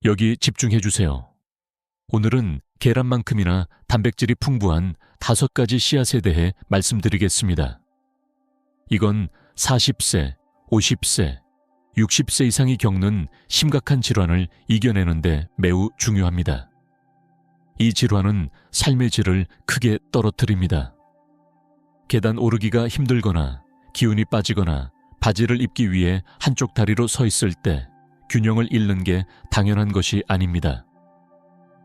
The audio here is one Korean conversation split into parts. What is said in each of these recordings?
여기 집중해 주세요. 오늘은 계란만큼이나 단백질이 풍부한 5가지 씨앗에 대해 말씀드리겠습니다. 이건 40세, 50세, 60세 이상이 겪는 심각한 질환을 이겨내는데 매우 중요합니다. 이 질환은 삶의 질을 크게 떨어뜨립니다. 계단 오르기가 힘들거나 기운이 빠지거나 바지를 입기 위해 한쪽 다리로 서 있을 때 균형을 잃는 게 당연한 것이 아닙니다.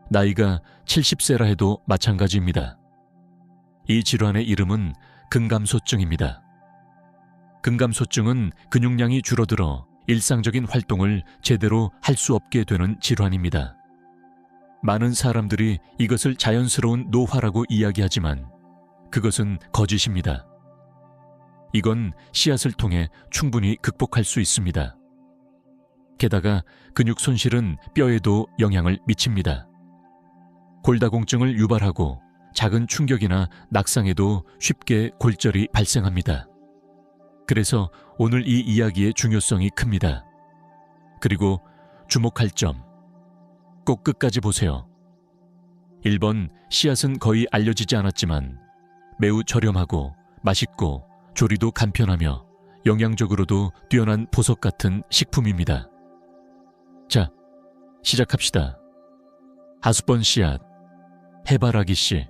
나이가 70세라 해도 마찬가지입니다. 이 질환의 이름은 근감소증입니다. 근감소증은 근육량이 줄어들어 일상적인 활동을 제대로 할 수 없게 되는 질환입니다. 많은 사람들이 이것을 자연스러운 노화라고 이야기하지만 그것은 거짓입니다. 이건 씨앗을 통해 충분히 극복할 수 있습니다. 게다가 근육 손실은 뼈에도 영향을 미칩니다. 골다공증을 유발하고 작은 충격이나 낙상에도 쉽게 골절이 발생합니다. 그래서 오늘 이 이야기의 중요성이 큽니다. 그리고 주목할 점, 꼭 끝까지 보세요. 1번, 씨앗은 거의 알려지지 않았지만 매우 저렴하고 맛있고 조리도 간편하며 영양적으로도 뛰어난 보석 같은 식품입니다. 자, 시작합시다. 5번 씨앗, 해바라기 씨.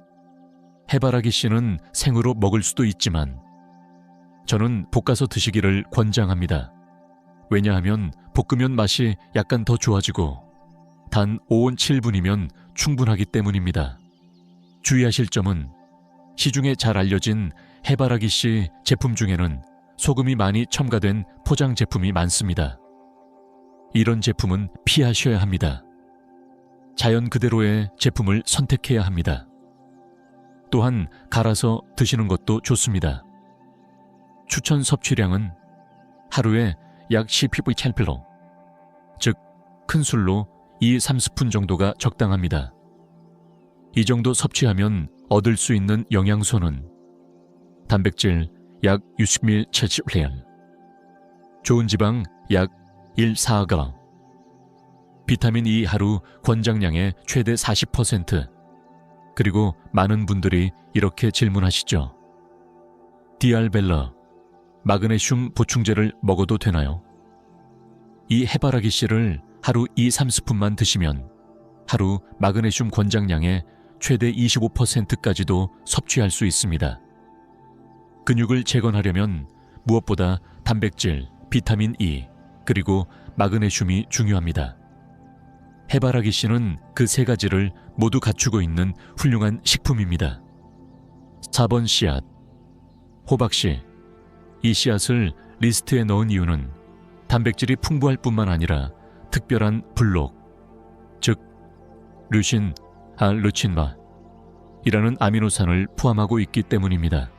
해바라기 씨는 생으로 먹을 수도 있지만 저는 볶아서 드시기를 권장합니다. 왜냐하면 볶으면 맛이 약간 더 좋아지고 단 5온 7분이면 충분하기 때문입니다. 주의하실 점은 시중에 잘 알려진 해바라기 씨 제품 중에는 소금이 많이 첨가된 포장 제품이 많습니다. 이런 제품은 피하셔야 합니다. 자연 그대로의 제품을 선택해야 합니다. 또한 갈아서 드시는 것도 좋습니다. 추천 섭취량은 하루에 약 10pV, 즉 큰 술로 2-3스푼 정도가 적당합니다. 이 정도 섭취하면 얻을 수 있는 영양소는 단백질 약 60mg, 좋은 지방 약 1-4g, 비타민 E 하루 권장량의 최대 40%, 그리고 많은 분들이 이렇게 질문하시죠. 디알벨라, 마그네슘 보충제를 먹어도 되나요? 이 해바라기 씨를 하루 2-3스푼만 드시면 하루 마그네슘 권장량의 최대 25%까지도 섭취할 수 있습니다. 근육을 재건하려면 무엇보다 단백질, 비타민 E, 그리고 마그네슘이 중요합니다. 해바라기 씨는 그 3가지를 모두 갖추고 있는 훌륭한 식품입니다. 4번 씨앗, 호박씨. 이 씨앗을 리스트에 넣은 이유는 단백질이 풍부할 뿐만 아니라 특별한 블록, 즉 류신, 르친마 이라는 아미노산을 포함하고 있기 때문입니다.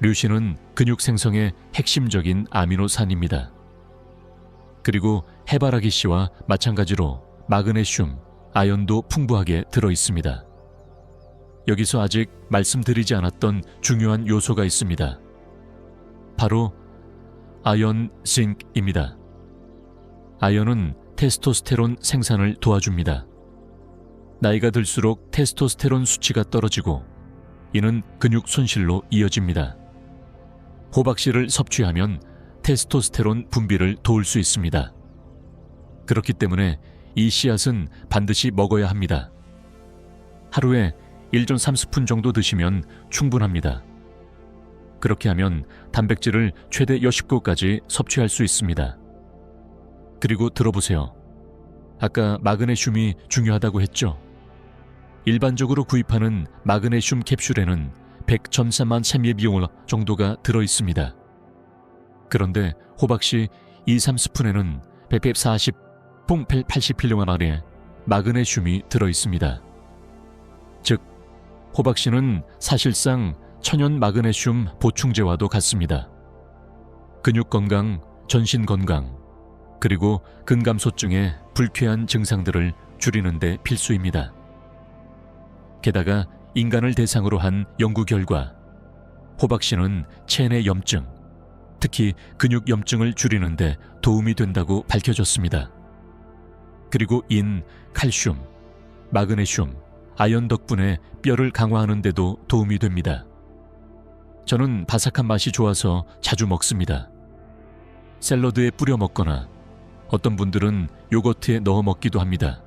류신은 근육 생성의 핵심적인 아미노산입니다. 그리고 해바라기 씨와 마찬가지로 마그네슘, 아연도 풍부하게 들어 있습니다. 여기서 아직 말씀드리지 않았던 중요한 요소가 있습니다. 바로 아연, 징크입니다. 아연은 테스토스테론 생산을 도와줍니다. 나이가 들수록 테스토스테론 수치가 떨어지고 이는 근육 손실로 이어집니다. 호박씨를 섭취하면 테스토스테론 분비를 도울 수 있습니다. 그렇기 때문에 이 씨앗은 반드시 먹어야 합니다. 하루에 1.3스푼 정도 드시면 충분합니다. 그렇게 하면 단백질을 최대 10g까지 섭취할 수 있습니다. 그리고 들어보세요. 아까 마그네슘이 중요하다고 했죠? 일반적으로 구입하는 마그네슘 캡슐에는 100.3만 세미비올 정도가 들어있습니다. 그런데 호박씨 2-3스푼에는 140.80mg의 마그네슘이 들어있습니다. 즉, 호박씨는 사실상 천연 마그네슘 보충제와도 같습니다. 근육 건강, 전신 건강, 그리고 근감소증의 불쾌한 증상들을 줄이는 데 필수입니다. 게다가 인간을 대상으로 한 연구 결과 호박씨는 체내 염증, 특히 근육 염증을 줄이는 데 도움이 된다고 밝혀졌습니다. 그리고 인, 칼슘, 마그네슘, 아연 덕분에 뼈를 강화하는 데도 도움이 됩니다. 저는 바삭한 맛이 좋아서 자주 먹습니다. 샐러드에 뿌려 먹거나 어떤 분들은 요거트에 넣어 먹기도 합니다.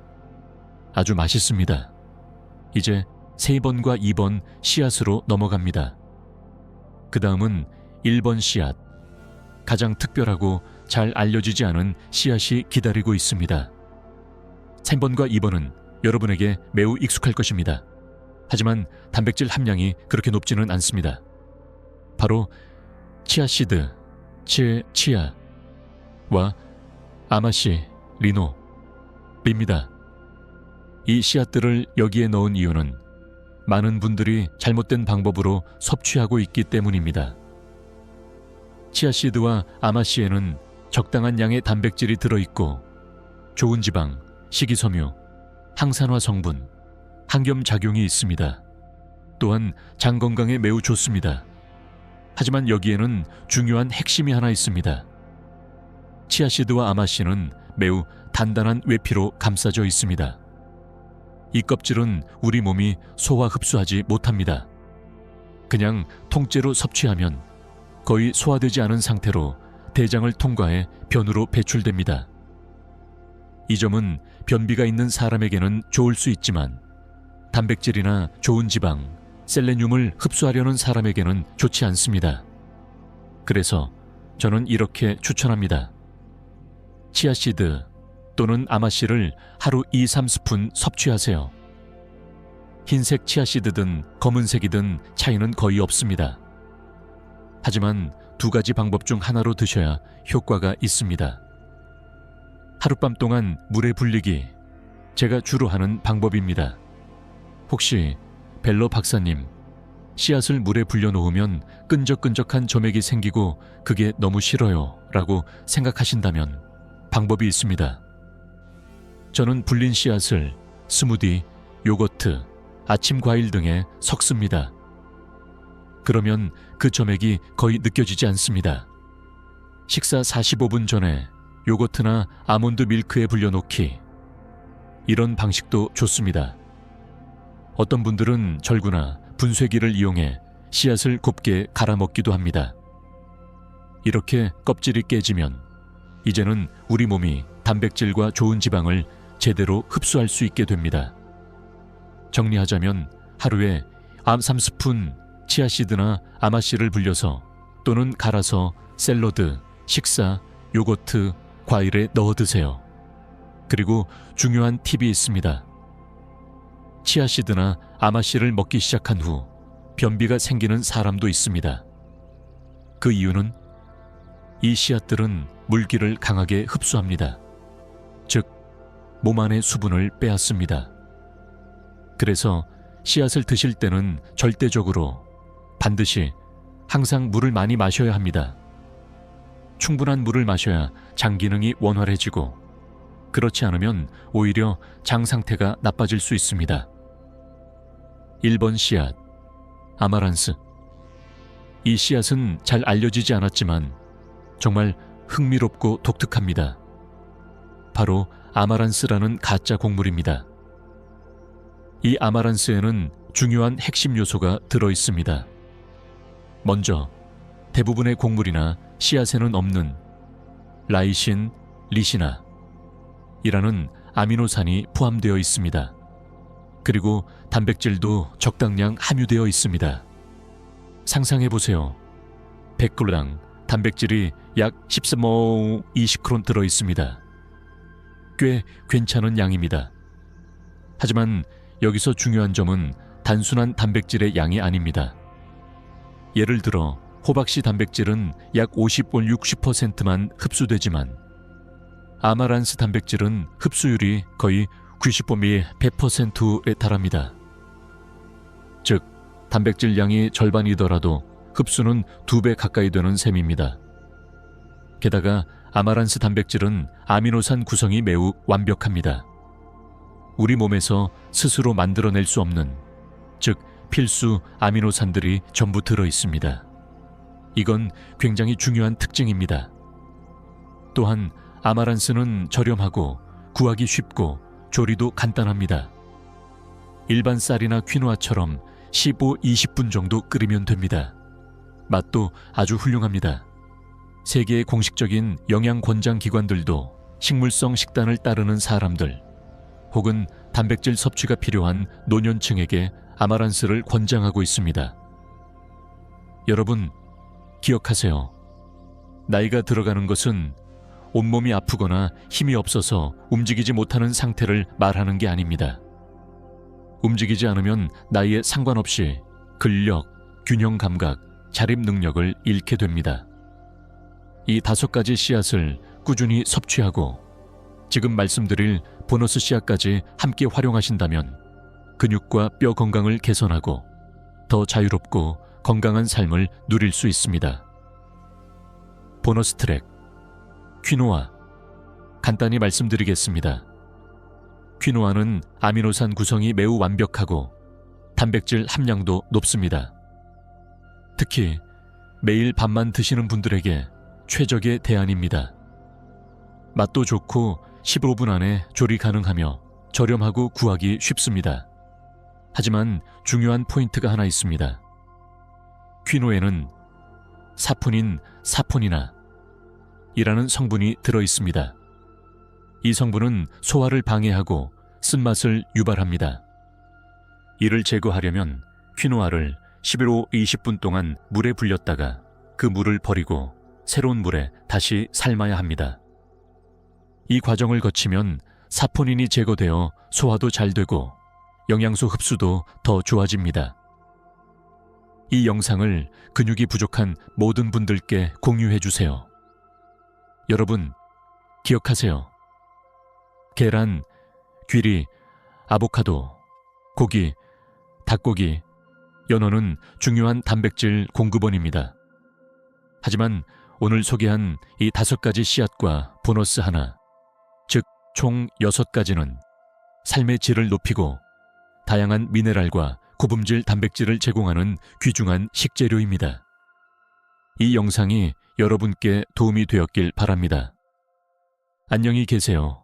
아주 맛있습니다. 이제 3번과 2번 씨앗으로 넘어갑니다. 그 다음은 1번 씨앗. 가장 특별하고 잘 알려지지 않은 씨앗이 기다리고 있습니다. 3번과 2번은 여러분에게 매우 익숙할 것입니다. 하지만 단백질 함량이 그렇게 높지는 않습니다. 바로 치아씨드, 치아와 아마씨, 리노입니다. 이 씨앗들을 여기에 넣은 이유는 많은 분들이 잘못된 방법으로 섭취하고 있기 때문입니다. 치아씨드와 아마씨에는 적당한 양의 단백질이 들어있고 좋은 지방, 식이섬유, 항산화 성분, 항염작용이 있습니다. 또한 장 건강에 매우 좋습니다. 하지만 여기에는 중요한 핵심이 하나 있습니다. 치아씨드와 아마씨는 매우 단단한 외피로 감싸져 있습니다. 이 껍질은 우리 몸이 소화 흡수하지 못합니다. 그냥 통째로 섭취하면 거의 소화되지 않은 상태로 대장을 통과해 변으로 배출됩니다. 이 점은 변비가 있는 사람에게는 좋을 수 있지만 단백질이나 좋은 지방, 셀레늄을 흡수하려는 사람에게는 좋지 않습니다. 그래서 저는 이렇게 추천합니다. 치아씨드 또는 아마씨를 하루 2-3스푼 섭취하세요. 흰색 치아씨드든 검은색이든 차이는 거의 없습니다. 하지만 2가지 방법 중 하나로 드셔야 효과가 있습니다. 하룻밤 동안 물에 불리기, 제가 주로 하는 방법입니다. 혹시 벨러 박사님, 씨앗을 물에 불려놓으면 끈적끈적한 점액이 생기고 그게 너무 싫어요 라고 생각하신다면 방법이 있습니다. 저는 불린 씨앗을 스무디, 요거트, 아침 과일 등에 섞습니다. 그러면 그 점액이 거의 느껴지지 않습니다. 식사 45분 전에 요거트나 아몬드 밀크에 불려놓기. 이런 방식도 좋습니다. 어떤 분들은 절구나 분쇄기를 이용해 씨앗을 곱게 갈아 먹기도 합니다. 이렇게 껍질이 깨지면 이제는 우리 몸이 단백질과 좋은 지방을 제대로 흡수할 수 있게 됩니다. 정리하자면 하루에 3스푼 치아씨드나 아마씨를 불려서 또는 갈아서 샐러드, 식사, 요거트, 과일에 넣어 드세요. 그리고 중요한 팁이 있습니다. 치아씨드나 아마씨를 먹기 시작한 후 변비가 생기는 사람도 있습니다. 그 이유는 이 씨앗들은 물기를 강하게 흡수합니다. 즉, 몸 안의 수분을 빼앗습니다. 그래서 씨앗을 드실 때는 절대적으로 반드시 항상 물을 많이 마셔야 합니다. 충분한 물을 마셔야 장 기능이 원활해지고 그렇지 않으면 오히려 장 상태가 나빠질 수 있습니다. 1번 씨앗, 아마란스. 이 씨앗은 잘 알려지지 않았지만 정말 흥미롭고 독특합니다. 바로 아마란스라는 가짜 곡물입니다. 이 아마란스에는 중요한 핵심 요소가 들어있습니다. 먼저 대부분의 곡물이나 씨앗에는 없는 라이신, 리시나 이라는 아미노산이 포함되어 있습니다. 그리고 단백질도 적당량 함유되어 있습니다. 상상해보세요. 100g당 단백질이 약 20크론 들어있습니다. 꽤 괜찮은 양입니다. 하지만 여기서 중요한 점은 단순한 단백질의 양이 아닙니다. 예를 들어 호박씨 단백질은 약 50-60%만 흡수되지만 아마란스 단백질은 흡수율이 거의 90%에 달합니다. 즉, 단백질 양이 절반이더라도 흡수는 2배 가까이 되는 셈입니다. 게다가 아마란스 단백질은 아미노산 구성이 매우 완벽합니다. 우리 몸에서 스스로 만들어낼 수 없는, 즉 필수 아미노산들이 전부 들어 있습니다. 이건 굉장히 중요한 특징입니다. 또한 아마란스는 저렴하고 구하기 쉽고 조리도 간단합니다. 일반 쌀이나 퀴노아처럼 15-20분 정도 끓이면 됩니다. 맛도 아주 훌륭합니다. 세계의 공식적인 영양 권장 기관들도 식물성 식단을 따르는 사람들 혹은 단백질 섭취가 필요한 노년층에게 아마란스를 권장하고 있습니다. 여러분, 기억하세요. 나이가 들어가는 것은 온몸이 아프거나 힘이 없어서 움직이지 못하는 상태를 말하는 게 아닙니다. 움직이지 않으면 나이에 상관없이 근력, 균형 감각, 자립 능력을 잃게 됩니다. 이 5가지 씨앗을 꾸준히 섭취하고 지금 말씀드릴 보너스 씨앗까지 함께 활용하신다면 근육과 뼈 건강을 개선하고 더 자유롭고 건강한 삶을 누릴 수 있습니다. 보너스 트랙, 퀴노아. 간단히 말씀드리겠습니다. 퀴노아는 아미노산 구성이 매우 완벽하고 단백질 함량도 높습니다. 특히 매일 밥만 드시는 분들에게 최적의 대안입니다. 맛도 좋고 15분 안에 조리 가능하며 저렴하고 구하기 쉽습니다. 하지만 중요한 포인트가 하나 있습니다. 퀴노에는 사포닌 사포니나 이라는 성분이 들어있습니다. 이 성분은 소화를 방해하고 쓴맛을 유발합니다. 이를 제거하려면 퀴노아를 15-20분 동안 물에 불렸다가 그 물을 버리고 새로운 물에 다시 삶아야 합니다. 이 과정을 거치면 사포닌이 제거되어 소화도 잘 되고 영양소 흡수도 더 좋아집니다. 이 영상을 근육이 부족한 모든 분들께 공유해 주세요. 여러분, 기억하세요. 계란, 귀리, 아보카도, 고기, 닭고기, 연어는 중요한 단백질 공급원입니다. 하지만 오늘 소개한 이 5가지 씨앗과 보너스 하나, 즉 총 6가지는 삶의 질을 높이고 다양한 미네랄과 고품질 단백질을 제공하는 귀중한 식재료입니다. 이 영상이 여러분께 도움이 되었길 바랍니다. 안녕히 계세요.